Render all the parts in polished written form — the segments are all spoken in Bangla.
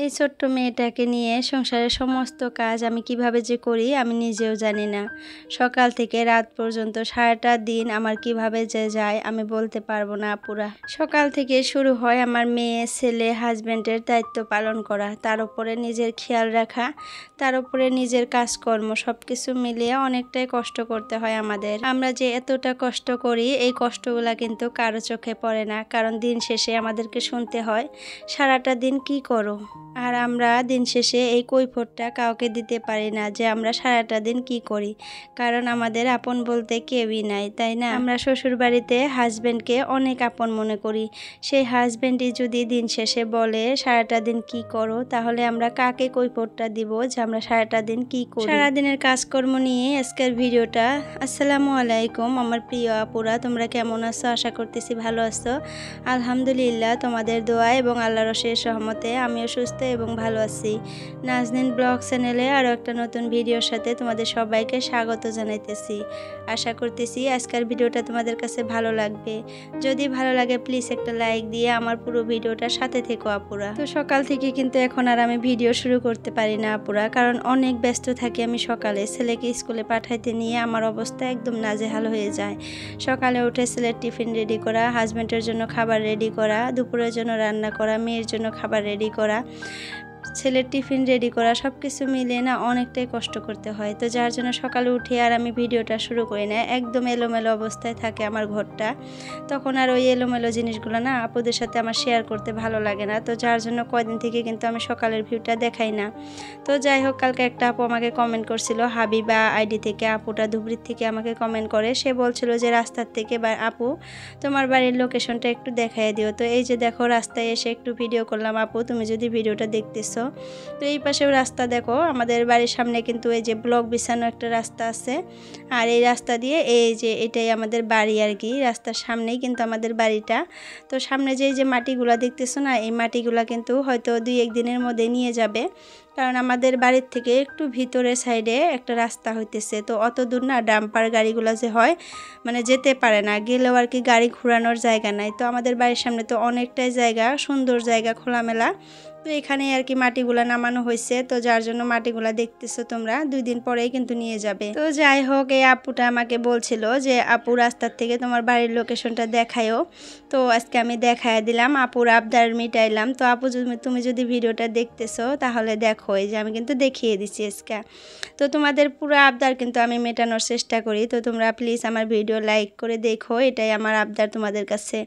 এই ছোট্ট মেয়েটাকে নিয়ে সংসারের সমস্ত কাজ আমি কিভাবে যে করি আমি নিজেও জানি না। সকাল থেকে রাত পর্যন্ত সারাটা দিন আমার কিভাবে যে যায় আমি বলতে পারবো না আপুরা। সকাল থেকে শুরু হয় আমার মেয়ে ছেলে হাজব্যান্ডের দায়িত্ব পালন করা, তার উপরে নিজের খেয়াল রাখা, তার উপরে নিজের কাজকর্ম সব কিছু মিলিয়ে অনেকটাই কষ্ট করতে হয় আমাদের। আমরা যে এতটা কষ্ট করি এই কষ্টগুলা কিন্তু কারো চোখে পড়ে না, কারণ দিন শেষে আমাদেরকে শুনতে হয় সারাটা দিন কি করো। আর আমরা দিন শেষে এই কৈফিয়তটা কাউকে দিতে পারি না যে আমরা সারাটা দিন কি করি, কারণ আমাদের আপন বলতে কেউই নাই, তাই না? আমরা শ্বশুর বাড়িতে হাজব্যান্ডকে অনেক আপন মনে করি। সেই হাজব্যান্ডই যদি দিন শেষে বলে সারাটা দিন কি করো, তাহলে আমরা কাকে কৈফিয়তটা দিব যে আমরা সারাটা দিন কি করি। সারাদিনের কাজকর্ম নিয়ে আজকের ভিডিওটা। আসসালামু আলাইকুম আমার প্রিয় আপুরা, তোমরা কেমন আছো? আশা করতেছি ভালো আছো। আলহামদুলিল্লাহ তোমাদের দোয়া এবং আল্লাহর অশেষ রহমতে আমিও সুস্থ এবং ভালো আছি। নাজনীন ব্লগ চ্যানেলে আরও একটা নতুন ভিডিওর সাথে তোমাদের সবাইকে স্বাগত জানাইতেছি। আশা করতেছি আজকের ভিডিওটা তোমাদের কাছে ভালো লাগবে। যদি ভালো লাগে প্লিজ একটা লাইক দিয়ে আমার পুরো ভিডিওটার সাথে থেকো আপুরা। তো সকাল থেকে কিন্তু এখন আর আমি ভিডিও শুরু করতে পারি না আপুরা, কারণ অনেক ব্যস্ত থাকি আমি সকালে। ছেলেকে স্কুলে পাঠাইতে নিয়ে আমার অবস্থা একদম নাজেহাল হয়ে যায়। সকালে উঠে ছেলের টিফিন রেডি করা, হাজব্যান্ডের জন্য খাবার রেডি করা, দুপুরের জন্য রান্না করা, মেয়ের জন্য খাবার রেডি করা, ছেলের টিফিন রেডি করা, সব কিছু মিলিয়ে না অনেকটাই কষ্ট করতে হয়। তো যার জন্য সকালে উঠে আর আমি ভিডিওটা শুরু করি না, একদম এলোমেলো অবস্থায় থাকে আমার ঘরটা। তখন আর ওই এলোমেলো জিনিসগুলো না আপুদের সাথে আমার শেয়ার করতে ভালো লাগে না, তো যার জন্য কয়দিন থেকে কিন্তু আমি সকালের ভিউটা দেখাই না। তো যাই হোক, কালকে একটা আপু আমাকে কমেন্ট করছিল, হাবিবা আইডি থেকে, আপুটা ধুবড়ির থেকে আমাকে কমেন্ট করে। সে বলছিল যে রাস্তার থেকে বা আপু তোমার বাড়ির লোকেশনটা একটু দেখাই দিও। তো এই যে দেখো রাস্তায় এসে একটু ভিডিও করলাম আপু, তুমি যদি ভিডিওটা দেখতেছো। তো এই পাশেও রাস্তা দেখো, আমাদের বাড়ির সামনে কিন্তু এই যে ব্লক বিছানো একটা রাস্তা আছে, আর এই রাস্তা দিয়ে এই যে এটাই আমাদের বাড়ি আর কি। রাস্তার সামনেই কিন্তু আমাদের বাড়িটা। তো সামনে যে মাটিগুলা দেখতেছো না, এই মাটিগুলা কিন্তু হয়তো 2-1 দিনের মধ্যে নিয়ে যাবে, কারণ আমাদের বাড়ির থেকে একটু ভিতরের সাইডে একটা রাস্তা হইতেছে। তো অত দূর না ডাম্পার গাড়িগুলো যে হয় মানে যেতে পারে না, গেলেও আর কি গাড়ি ঘোরানোর জায়গা নাই। তো আমাদের বাড়ির সামনে তো অনেকটাই জায়গা, সুন্দর জায়গা, খোলামেলা। তো এখানে আর কি মাটিগুলা নামানো হয়েছে, তো যার জন্য মাটিগুলা দেখতেছো তোমরা 2 দিন পরেই কিন্তু নিয়ে যাবে। তো যাই হোক, এই আপুটা আমাকে বলছিল যে আপু রাস্তার থেকে তোমার বাড়ির লোকেশনটা দেখায়ও। তো আজকে আমি দেখায় দিলাম, আপুর আবদার মিটাইলাম। তো আপু তুমি যদি ভিডিওটা দেখতেছো তাহলে দেখো, এই যে আমি কিন্তু দেখিয়ে দিচ্ছি আজকে। তো তোমাদের পুরো আবদার কিন্তু আমি মেটানোর চেষ্টা করি। তো তোমরা প্লিজ আমার ভিডিও লাইক করে দেখো, এটাই আমার আবদার তোমাদের কাছে।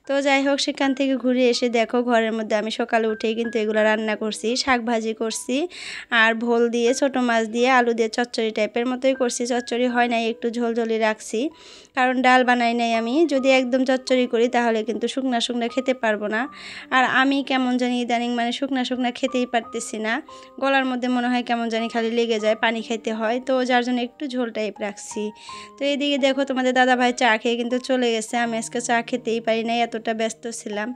তো যাই হোক, সেখান থেকে ঘুরে এসে দেখো ঘরের মধ্যে আমি সকালে উঠেই কিন্তু এগুলো রান্না করছি, শাক ভাজি করছি, আর ভোল দিয়ে ছোট মাছ দিয়ে আলু দিয়ে চচ্চড়ি টাইপের মতোই করছি। চচ্চড়ি হয় নাই, একটু ঝোলঝোলি রাখছি, কারণ ডাল বানাই নাই আমি। যদি একদম চচ্চড়ি করি তাহলে কিন্তু শুকনা শুকনা খেতে পারবো না। আর আমি কেমন জানি ইদানিং মানে শুকনা শুকনা খেতেই পারতেছি না, গলার মধ্যে মনে হয় কেমন জানি খালি লেগে যায়, পানি খাইতে হয়। তো যার জন্য একটু ঝোল টাইপ রাখছি। তো এইদিকে দেখো তোমাদের দাদা ভাই চা খেয়ে কিন্তু চলে গেছে। আমি আজকে চা খেতেই পারি নাই, এতটা ব্যস্ত ছিলাম।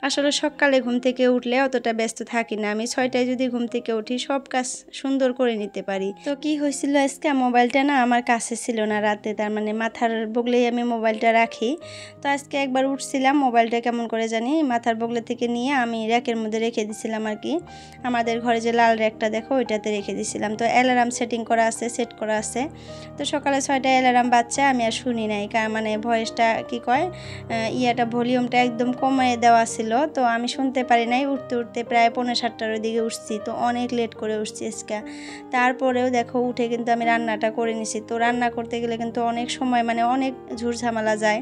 আসলে সকালে ঘুম থেকে উঠলে অতটা ব্যস্ত থাকি না আমি। 6টায় যদি ঘুম থেকে উঠি সব কাজ সুন্দর করে নিতে পারি। তো কি হয়েছিল আজকে, মোবাইলটা না আমার কাছে ছিল না রাতে, তার মানে মাথার বগলেই আমি মোবাইলটা রাখি। তো আজকে একবার উঠছিলাম, মোবাইলটা কেমন করে জানি মাথার বগলে থেকে নিয়ে আমি র্যাকের মধ্যে রেখে দিছিলাম আর কি। আমাদের ঘরে যে লাল র্যাকটা দেখো ওইটাতে রেখে দিছিলাম। তো অ্যালার্ম সেটিং করা আছে, সেট করা আছে। তো সকালে 6টায় অ্যালার্ম বাজছে, আমি আর শুনি নাই, কারণ মানে ভয়েসটা কি কয় ইয়াটা ভলিউমটা একদম কমিয়ে দেওয়া ছিল, তো আমি শুনতে পারি নাই। উঠতে উঠতে প্রায় 6:45টার দিকে উঠছি, তো অনেক লেট করে উঠছি আজকে। তারপরেও দেখো উঠে কিন্তু আমি রান্নাটা করে নিছি। তো রান্না করতে গেলে কিন্তু অনেক সময় মানে অনেক ঝুরঝামেলা যায়,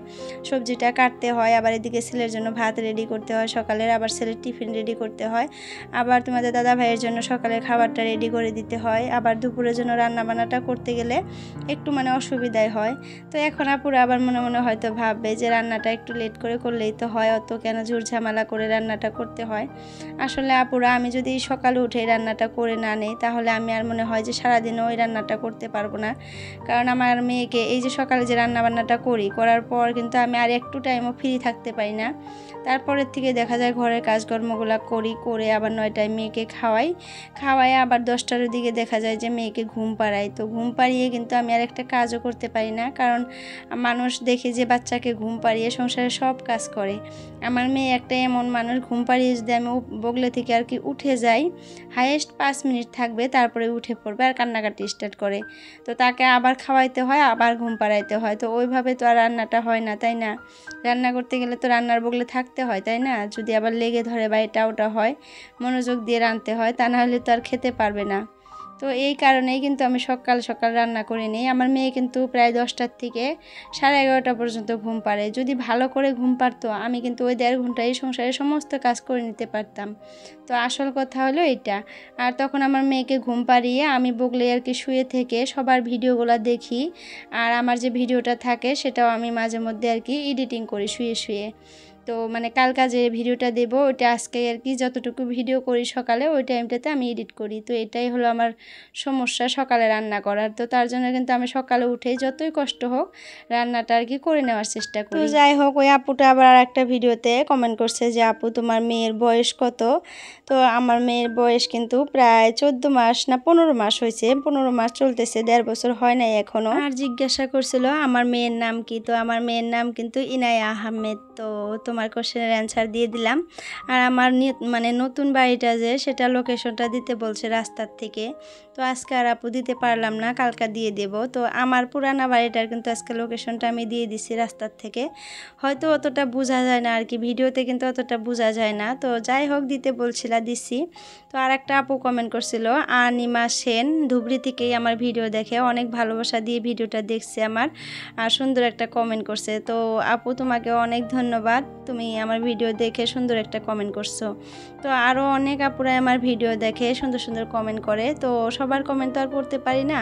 সবজিটা কাটতে হয়, আবার এদিকে ছেলের জন্য ভাত রেডি করতে হয় সকালের, আবার ছেলের টিফিন রেডি করতে হয়, আবার তোমাদের দাদা ভাইয়ের জন্য সকালের খাবারটা রেডি করে দিতে হয়, আবার দুপুরের জন্য রান্না বান্নাটা করতে গেলে একটু মানে অসুবিধাই হয়। তো এখন আপুরা আবার মনে মনে হয়তো ভাববে যে রান্নাটা একটু লেট করে করলেই তো হয়, অত কেন ঝুরঝামেলা করে রান্নাটা করতে হয়। আসলে আপুরা আমি যদি সকালে উঠে রান্নাটা করে না নেই, তাহলে আমি আর মনে হয় যে সারাদিনও ওই রান্নাটা করতে পারবো না। কারণ আমার মেয়েকে এই যে সকালে যে রান্না বান্নাটা করার পর কিন্তু আমি আর একটু টাইমও ফ্রি থাকতে পারি না। তারপরের থেকে দেখা যায় ঘরের কাজকর্মগুলো করে আবার 9টায় মেয়েকে খাওয়াই আবার 10টার দিকে দেখা যায় যে মেয়েকে ঘুম পাড়াই। তো ঘুম পাড়িয়ে কিন্তু আমি আর একটা কাজও করতে পারি না, কারণ মানুষ দেখে যে বাচ্চাকে ঘুম পাড়িয়ে সংসারে সব কাজ করে। আমার মেয়ে একটা এমন মানুষ ঘুম পাড়িয়ে যদি আমি বগলে থেকে আর কি উঠে যাই, হাইয়েস্ট 5 মিনিট থাকবে, তারপরে উঠে পড়বে আর কান্নাকাটি স্টার্ট করে। তো তাকে আবার খাওয়াইতে হয়, আবার ঘুম পাড়াইতে হয়। তো ওইভাবে তো আর রান্নাটা হয় না, তাই না? রান্না করতে গেলে তো রান্নার বগলে থাকতে হয়, তাই না? যদি আবার লেগে ধরে বা এটা ওটা হয়, মনোযোগ দিয়ে রাঁধতে হয়, তা না হলে তো আর খেতে পারবে না। তো এই কারণেই কিন্তু আমি সকাল সকাল রান্না করে নিই। আমার মেয়ে কিন্তু প্রায় 10টার থেকে 11:30 পর্যন্ত ঘুম পাড়ে। যদি ভালো করে ঘুম পারতো, আমি কিন্তু ওই 1.5 ঘন্টায় সংসারের সমস্ত কাজ করে নিতে পারতাম। তো আসল কথা হলো এটা। আর তখন আমার মেয়েকে ঘুম পাড়িয়ে আমি বগলে আর কি শুয়ে থেকে সবার ভিডিওগুলো দেখি। আর আমার যে ভিডিওটা থাকে সেটাও আমি মাঝে মধ্যে আর কি এডিটিং করি শুয়ে শুয়ে। তো মানে কালকা যে ভিডিওটা দেবো ওইটা আজকে আর কি যতটুকু ভিডিও করি সকালে ওই টাইমটাতে আমি এডিট করি। তো এটাই হলো আমার সমস্যা সকালে রান্না করার। তো তার জন্য কিন্তু আমি সকালে উঠেই যতই কষ্ট হোক রান্নাটা আর কি করে নেওয়ার চেষ্টা করি। তো যাই হোক, ওই আপুটা আবার আর একটা ভিডিওতে কমেন্ট করছে যে আপু তোমার মেয়ের বয়স কত? তো আমার মেয়ের বয়স কিন্তু প্রায় 14 মাস না 15 মাস হয়েছে, 15 মাস চলতেছে, 1.5 বছর হয় নাই এখনো। আর জিজ্ঞাসা করছিল আমার মেয়ের নাম কি? তো আমার মেয়ের নাম কিন্তু ইনায়া আহমেদ। তো তোমার কোশ্চেনের অ্যান্সার দিয়ে দিলাম। আর আমার মানে নতুন বাড়িটা যে সেটা লোকেশনটা দিতে বলছে রাস্তার থেকে। তো আজকে আর আপু দিতে পারলাম না, কালকা দিয়ে দেব। তো আমার পুরানা বাড়িটার কিন্তু আজকে লোকেশনটা আমি দিয়ে দিছি রাস্তার থেকে। হয়তো অতটা বোঝা যায় না আর কি, ভিডিওতে কিন্তু অতটা বোঝা যায় না। তো যাই হোক, দিতে বলছিল, দিছি। তো আর একটা আপু কমেন্ট করছিল, আনিমা সেন, ধুবড়ি থেকেই আমার ভিডিও দেখে, অনেক ভালোবাসা দিয়ে ভিডিওটা দেখছে আমার, আর সুন্দর একটা কমেন্ট করছে। তো আপু তোমাকে অনেক ধন্যবাদ, তুমি আমার ভিডিও দেখে সুন্দর একটা কমেন্ট করছো। তো আরও অনেক আপুরা আমার ভিডিও দেখে সুন্দর সুন্দর কমেন্ট করে। তো সবার কমেন্ট তো আর পড়তে পারি না,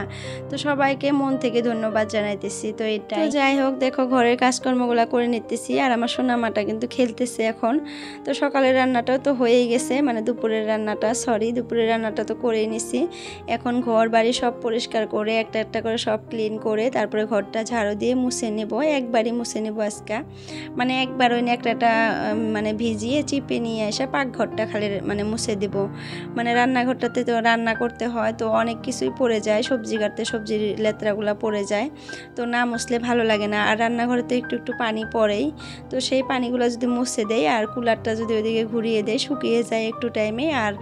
তো সবাইকে মন থেকে ধন্যবাদ জানাইতেছি। তো এটাই। তো যাই হোক, দেখো ঘরের কাজকর্মগুলো করে নিতেছি আর আমার সোনামাটা কিন্তু খেলতেছে এখন। তো সকালের রান্নাটাও তো হয়েই গেছে, মানে দুপুরের রান্নাটা তো করেই নিছি। এখন ঘর বাড়ি সব পরিষ্কার করে একটা একটা করে সব ক্লিন করে তারপরে ঘরটা ঝাড়ু দিয়ে মুছে নেব, একবারই মুছে নেব আজকে। মানে একবার ওই একটা মানে ভিজিয়ে চিপে নিয়ে এসে পাকঘরটা খালি মানে মুছে দেব। মানে রান্নাঘরটাতে তো রান্না করতে হয়, তো অনেক কিছুই পড়ে যায়, সবজি কাটতে সবজির লেত্রাগুলো পড়ে যায়, তো না মুছলে ভালো লাগে না। আর রান্নাঘরে তো একটু একটু পানি পড়েই, তো সেই পানিগুলো যদি মুছে দেয় আর কুলারটা যদি ওইদিকে ঘুরিয়ে দেয়, শুকিয়ে যায় একটু টাইমে, আর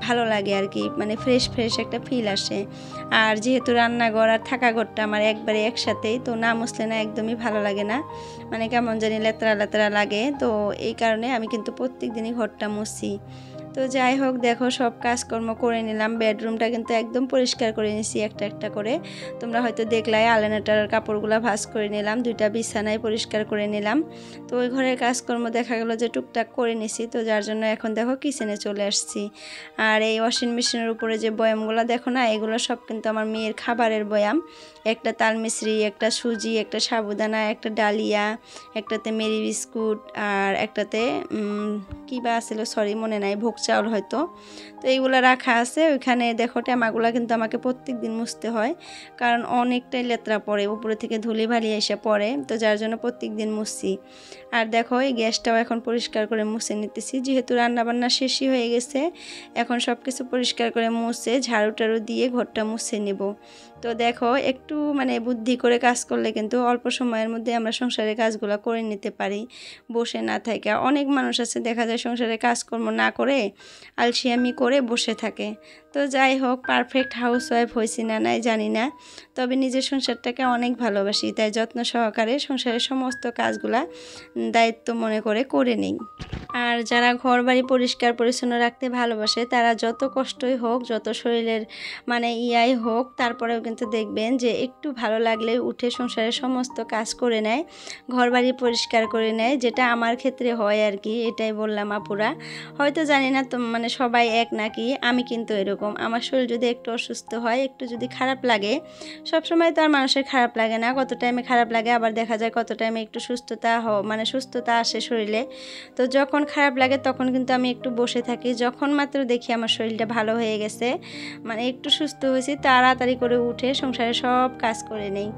ভালো লাগে আর কি, মানে ফ্রেশ ফ্রেশ একটা ফিল আসে। আর যেহেতু রান্নাঘর আর থাকা ঘরটা আমার একবারে একসাথেই, তো না মুছলে না একদমই ভালো লাগে না, মানে কেমন জানি লেতরা লেতরা লাগে। তো এই কারণে আমি কিন্তু প্রত্যেক দিনই ঘরটা মুছি। তো যাই হোক, দেখো সব কাজকর্ম করে নিলাম, বেডরুমটা কিন্তু একদম পরিষ্কার করে নিছি একটা একটা করে। তোমরা হয়তো দেখলাই আলেনাটার কাপড়গুলো ভাঁজ করে নিলাম, 2টা বিছানায় পরিষ্কার করে নিলাম। তো ওই ঘরের কাজকর্ম দেখা গেলো যে টুকটাক করে নিছি, তো যার জন্য এখন দেখো কিচেনে চলে আসছি। আর এই ওয়াশিং মেশিনের উপরে যে বয়ামগুলো দেখো না, এগুলো সব কিন্তু আমার মেয়ের খাবারের বয়াম। একটা তালমিশ্রি, একটা সুজি, একটা সাবুদানা, একটা ডালিয়া, একটাতে মেরি বিস্কুট, আর একটাতে কী বা আছিল, সরি মনে নাই, ভোগ চাউল হয়তো। তো এইগুলো রাখা আছে ওইখানে। দেখো টেমাগুলো কিন্তু আমাকে প্রত্যেক দিন মুছতে হয়, কারণ অনেকটাই লেত্রা পড়ে, উপরে থেকে ধুলি ভালি এসে পড়ে, তো যার জন্য প্রত্যেক দিন মুছছি। আর দেখো এই গ্যাসটাও এখন পরিষ্কার করে মুছে নিতেছি, যেহেতু রান্নাবান্না শেষই হয়ে গেছে। এখন সব কিছু পরিষ্কার করে মুছে ঝাড়ু টাড়ু দিয়ে ঘরটা মুছে নেব। তো দেখো একটু মানে বুদ্ধি করে কাজ করলে কিন্তু অল্প সময়ের মধ্যে আমরা সংসারের কাজগুলো করে নিতে পারি, বসে না থাকে। অনেক মানুষ আছে দেখা যায় সংসারে কাজকর্ম না করে আলসিয়ামি করে বসে থাকে। তো যাই হোক, পারফেক্ট হাউসওয়াইফ হয়েছি না নাই জানি না, তবে নিজের সংসারটাকে অনেক ভালোবাসি, তাই যত্ন সহকারে সংসারের সমস্ত কাজগুলা দায়িত্ব মনে করে নিই। আর যারা ঘর বাড়ি পরিষ্কার পরিচ্ছন্ন রাখতে ভালোবাসে তারা যত কষ্টই হোক, যত শরীরের মানে ইয়াই হোক, তারপরেও কিন্তু দেখবেন যে একটু ভালো লাগলে উঠে সংসারের সমস্ত কাজ করে নেয়, ঘর বাড়ি পরিষ্কার করে নেয়, যেটা আমার ক্ষেত্রে হয় আর কি। এটাই বললাম আপুরা, হয়তো জানি না তো মানে সবাই এক নাকি, আমি কিন্তু এরকম। আমার শরীর যদি একটু অসুস্থ হয়, একটু যদি খারাপ লাগে, সবসময় তো আর মানুষের খারাপ লাগে না, কত টাইমে খারাপ লাগে, আবার দেখা যায় কত টাইমে একটু সুস্থতা আসে শরীরে। তো যখন খারাপ লাগে তখন কিন্তু আমি একটু বসে থাকি, যখন মাত্র দেখি আমার শরীরটা ভালো হয়ে গেছে, মানে একটু সুস্থ হয়েছি, তাড়াতাড়ি করে উঠে সংসারে সব কাজ করে নেই।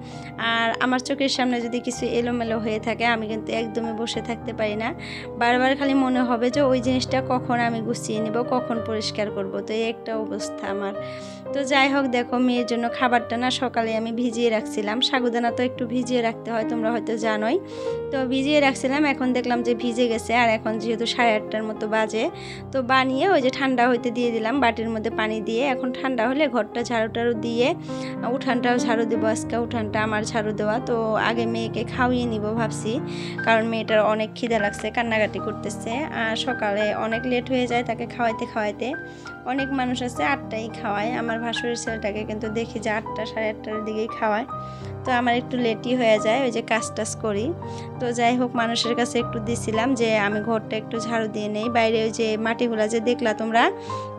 আর আমার চোখের সামনে যদি কিছু এলোমেলো হয়ে থাকে, আমি কিন্তু একদমই বসে থাকতে পারি না, বারবার খালি মনে হবে যে ওই জিনিসটা কখন আমি গুছিয়ে নেব, কখন পরিষ্কার করব। তো এই একটা অবস্থা আমার। তো যাই হোক দেখো, মেয়ের জন্য খাবারটা না সকালে আমি ভিজিয়ে রাখছিলাম। সাগুদানা তো একটু ভিজিয়ে রাখতে হয়, তোমরা হয়তো জানোই। তো ভিজিয়ে রাখছিলাম, এখন দেখলাম যে ভিজে গেছে। আর এখন যেহেতু 8:30টার মতো বাজে, তো বানিয়ে ওই যে ঠান্ডা হইতে দিয়ে দিলাম বাটির মধ্যে পানি দিয়ে। এখন ঠান্ডা হলে ঘরটা ঝাড়ু টাড়ু দিয়ে উঠানটাও ঝাড়ু দেবো। আজকে উঠানটা আমার ঝাড়ু দেওয়া। তো আগে মেয়েকে খাওয়িয়ে নিব ভাবছি, কারণ মেয়েটার অনেক খিদা লাগছে, কান্নাকাটি করতেছে। আর সকালে অনেক লেট হয়ে যায় তাকে খাওয়াইতে খাওয়াইতে। অনেক মানুষ আছে 8টায় খাওয়ায়, আমার ভাসুরের ছেলেটাকে কিন্তু দেখি যে 8টা 8:30টার দিকেই খাওয়ায়। তো আমার একটু লেটই হয়ে যায়, ওই যে কাজ টাজ করি। তো যাই হোক, মানুষের কাছে একটু দিছিলাম যে আমি ঘরটা একটু ঝাড়ু দিয়ে নেই। বাইরে ওই যে মাটিগুলা যে দেখলা তোমরা,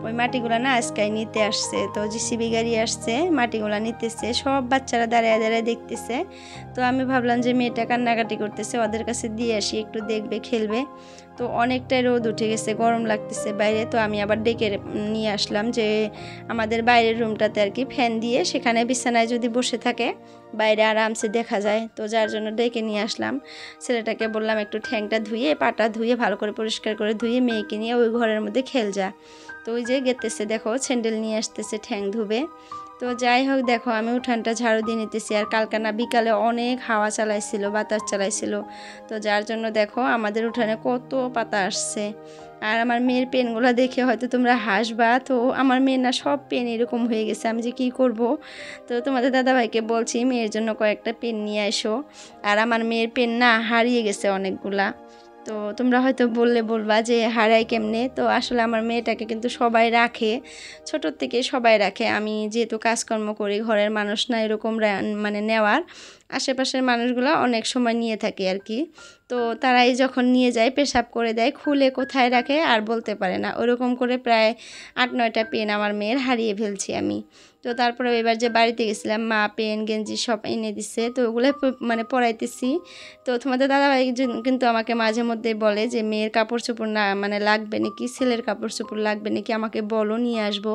ওই মাটিগুলা না আজকাই নিতে আসছে। তো জিসিবি গাড়ি আসছে, মাটিগুলা নিতেছে, সব বাচ্চারা দাঁড়িয়ে দাঁড়িয়ে দেখতেছে। তো আমি ভাবলাম যে মেয়েটা কান্নাকাটি করতেছে, ওদের কাছে দিয়ে আসি, একটু দেখবে, খেলবে। তো অনেকটাই রোদ উঠে গেছে, গরম লাগতেছে বাইরে। তো আমি আবার ডেকে নিয়ে আসলাম যে আমাদের বাইরের রুমটাতে আর কি ফ্যান দিয়ে, সেখানে বিছানায় যদি বসে থাকে বাইরে আরামসে দেখা যায়। তো যার জন্য ডেকে নিয়ে আসলাম। ছেলেটাকে বললাম একটু ঠ্যাংটা ধুয়ে, পাটা ধুয়ে, ভালো করে পরিষ্কার করে ধুয়ে মেয়েকে নিয়ে ওই ঘরের মধ্যে খেল যা। তো ওই যে গেতেছে, দেখো স্যান্ডেল নিয়ে আসতেছে, ঠ্যাং ধুবে। তো যাই হোক দেখো, আমি উঠানটা ঝাড়ু দিয়ে নিতেছি। আর কালকানা বিকালে অনেক হাওয়া চালাইছিল, বাতাস চালাইছিল। তো যার জন্য দেখো আমাদের উঠানে কত পাতা আসছে। আর আমার মেয়ের পেনগুলো দেখে হয়তো তোমরা হাসবা। তো আমার মেয়ের না সব পেন এরকম হয়ে গেছে, আমি যে কী করব। তো তোমাদের দাদাভাইকে বলছি মেয়ের জন্য কয়েকটা পেন নিয়ে এসো। আর আমার মেয়ের পেন না হারিয়ে গেছে অনেকগুলা। তো তোমরা হয়তো বলবা যে হারাই কেমনে। তো আসলে আমার মেয়েটাকে কিন্তু সবাই রাখে, ছোটোর থেকে সবাই রাখে। আমি যেহেতু কাজকর্ম করি, ঘরের মানুষ না এরকম মানে নেওয়ার, আশেপাশের মানুষগুলো অনেক সময় নিয়ে থাকে আর কি। তো তারাই যখন নিয়ে যায় পেশাব করে দেয়, খুলে কোথায় রাখে আর বলতে পারে না। ওরকম করে প্রায় 8-9টা পেন আমার মেয়ের হারিয়ে ফেলছি আমি। তো তারপরে এবার যে বাড়িতে গেছিলাম, মা পেন গেঞ্জি সব এনে দিছে, তো ওগুলো মানে পরাইতেছি। তো তোমাদের দাদাভাই কিন্তু আমাকে মাঝে মধ্যে বলে যে মেয়ের কাপড় চোপড় না মানে লাগবে নাকি, ছেলের কাপড় চোপড় লাগবে নাকি, আমাকে বলো নিয়ে আসবো।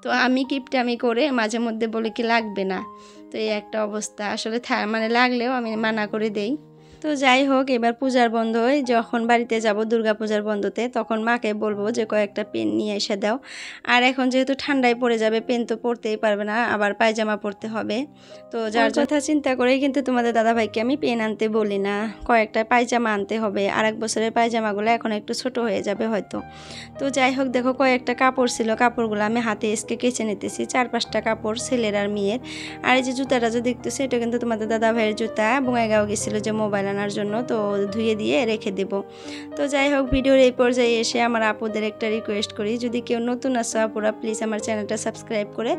তো আমি কিপটামি করে মাঝে মধ্যে বলে কি লাগবে না। তো এই একটা অবস্থা আসলে, মানে লাগলেও আমি মানা করে দেই। তো যাই হোক, এবার পূজার বন্ধই যখন বাড়িতে যাব, দুর্গা পূজার বন্ধতে, তখন মাকে বলবো যে কয়েকটা পেন নিয়ে এসে দাও। আর এখন যেহেতু ঠান্ডায় পড়ে যাবে, পেন তো পরতেই পারবে না, আবার পায়জামা পরতে হবে। তো যার কথা চিন্তা করেই কিন্তু তোমাদের দাদাভাইকে আমি পেন আনতে বলি না, কয়েকটা পায়জামা আনতে হবে। আর 1 বছরের পায়জামাগুলো এখন একটু ছোট হয়ে যাবে হয়তো। তো যাই হোক দেখো, কয়েকটা কাপড় ছিল, কাপড়গুলো আমি হাতে এসকে কেচে নিতেছি। 4-5টা কাপড়, ছেলের আর মেয়ের। আর এই যে জুতাটা যে দেখতেছি, এটা কিন্তু তোমাদের দাদাভাইয়ের জুতা, বঙ্গাইগাঁও গেছিলো যে মোবাইল আনার জন্য, তো ধুয়ে দিয়ে রেখে দেব। তো যাই হোক, ভিডিওর এই পর্যায়ে এসে আমার আপুদের একটা রিকোয়েস্ট করি, যদি কেউ নতুন আসো আপুরা, প্লিজ আমার চ্যানেলটা সাবস্ক্রাইব করে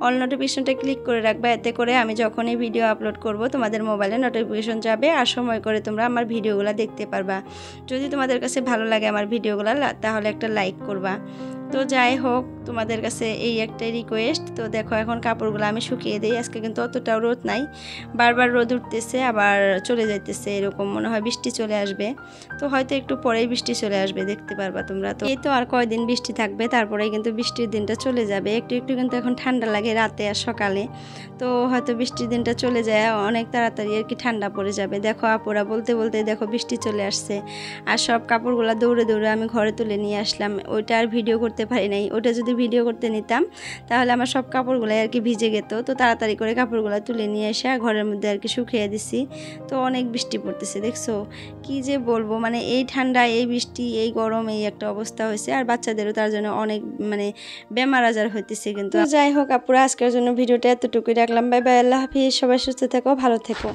অল নোটিফিকেশনটা ক্লিক করে রাখবা। এতে করে আমি যখনই ভিডিও আপলোড করব তোমাদের মোবাইলে নোটিফিকেশন যাবে, আর সময় করে তোমরা আমার ভিডিওগুলো দেখতে পারবা। যদি তোমাদের কাছে ভালো লাগে আমার ভিডিওগুলো, তাহলে একটা লাইক করবা। তো যাই হোক, তোমাদের কাছে এই একটাই রিকোয়েস্ট। তো দেখো এখন কাপড়গুলো আমি শুকিয়ে দিই। আজকে কিন্তু অতটাও রোদ নাই, বারবার রোদ উঠতেছে আবার চলে যাইতেছে, এরকম মনে হয় বৃষ্টি চলে আসবে। তো হয়তো একটু পরেই বৃষ্টি চলে আসবে, দেখতে পারবা তোমরা। তো এই তো আর কয়দিন বৃষ্টি থাকবে, তারপরেই কিন্তু বৃষ্টির দিনটা চলে যাবে। একটু একটু কিন্তু এখন ঠান্ডা লাগে রাতে আর সকালে। তো হয়তো বৃষ্টির দিনটা চলে যায় অনেক তাড়াতাড়ি আর কি, ঠান্ডা পড়ে যাবে। দেখো আপুরা বলতে বলতে দেখো বৃষ্টি চলে আসছে। আর সব কাপড়গুলো দৌড়ে দৌড়ে আমি ঘরে তুলে নিয়ে আসলাম। ওইটা আর ভিডিও করতে পারি নাই, ওটা যদি ভিডিও করতে নিতাম তাহলে আমার সব কাপড়গুলো আর কি ভিজে যেত। তো তাড়াতাড়ি করে কাপড়গুলো তুলে নিয়ে এসে ঘরের মধ্যে আর কি শুকিয়ে দিছি। তো অনেক বৃষ্টি পড়তেছে, দেখছো কি যে বলবো, মানে এই ঠান্ডা, এই বৃষ্টি, এই গরম, এই একটা অবস্থা হয়েছে। আর বাচ্চাদেরও তার জন্য অনেক মানে বেমার আজার হইতেছে কিন্তু। যাই হোক আপুরা, আজকের জন্য ভিডিওটা এতটুকুই রাখলাম। বাই বাই, আল্লাহ হাফিজ, সবাই সুস্থ থেকো, ভালো থেকো।